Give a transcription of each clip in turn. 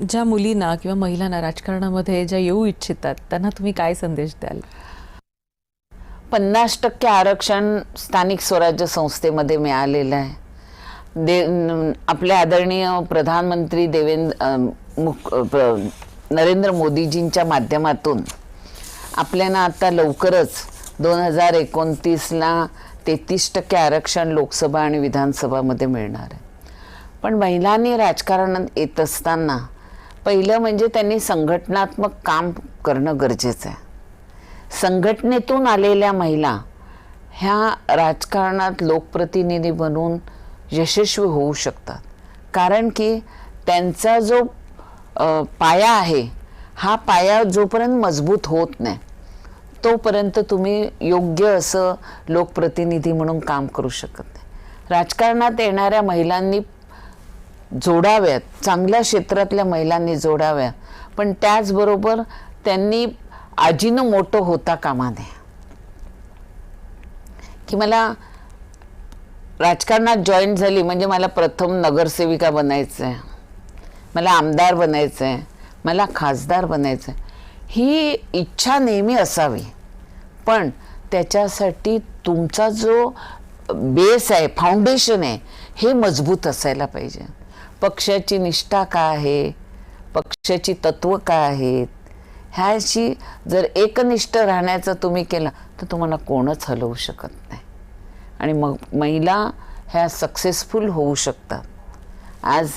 ज्या मुलींना किंवा महिलांना राजकारणामध्ये ज्या येऊ इच्छितात त्यांना तुम्ही काय संदेश द्याल? 50% आरक्षण स्थानिक स्वराज्य संस्थेमध्ये मिळालेलं आहे. आपले आदरणीय प्रधानमंत्री नरेंद्र मोदीजींच्या माध्यमातून आपल्याला आता लवकरच 2029ला 33% आरक्षण लोकसभा आणि विधानसभामध्ये मिळणार आहे. पण महिलांनी राजकारणात येत असताना पहिलं म्हणजे त्यांनी संघटनात्मक काम करणं गरजेचं आहे. संघटनेतून आलेल्या महिला ह्या राजकारणात लोकप्रतिनिधी बनून यशस्वी होऊ शकतात. कारण की त्यांचा जो पाया आहे, हा पाया जोपर्यंत मजबूत होत नाही तोपर्यंत तुम्ही योग्य असं लोकप्रतिनिधी म्हणून काम करू शकत नाही. राजकारणात येणाऱ्या महिलांनी जोडाव्यात, चांगल्या क्षेत्रातल्या महिलांनी जोडाव्या, पण त्याचबरोबर त्यांनी आजीनं मोठं होता कामा नये. की मला राजकारणात जॉईन झाली म्हणजे मला प्रथम नगरसेविका बनायचं आहे, मला आमदार बनायचं आहे, मला खासदार बनायचं आहे, ही इच्छा नेहमी असावी. पण त्याच्यासाठी तुमचा जो बेस आहे, फाउंडेशन आहे, हे मजबूत असायला पाहिजे. पक्षाची निष्ठा काय आहे, पक्षाची तत्त्व काय आहेत, ह्याशी जर एकनिष्ठ राहण्याचं तुम्ही केलं तर तुम्हाला कोणच हलवू शकत नाही आणि मग महिला ह्या सक्सेसफुल होऊ शकतात. आज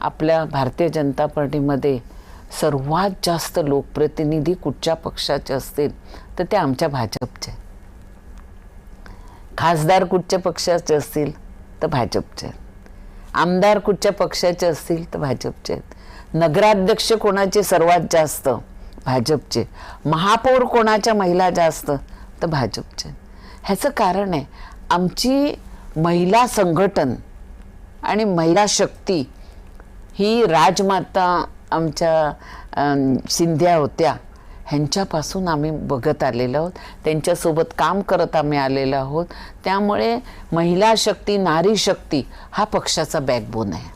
आपल्या भारतीय जनता पार्टीमध्ये सर्वात जास्त लोकप्रतिनिधी कुठच्या पक्षाचे असतील तर ते आमच्या भाजपचे. खासदार कुठच्या पक्षाचे असतील तर भाजपचे. आमदार कुठच्या पक्षाचे असतील तर भाजपचे. नगराध्यक्ष कोणाचे सर्वात जास्त? भाजपचे. महापौर कोणाच्या महिला जास्त? तर भाजपचे. ह्याचं कारण आहे आमची महिला संघटन आणि महिला शक्ती ही राजमाता आमच्या सिंध्या होत्या, ह्यांच्यापासून आम्ही बघत आलेलो आहोत, त्यांच्यासोबत काम करत आम्ही आलेलो आहोत. त्यामुळे महिला शक्ती, नारी शक्ती हा पक्षाचा बॅकबोन आहे.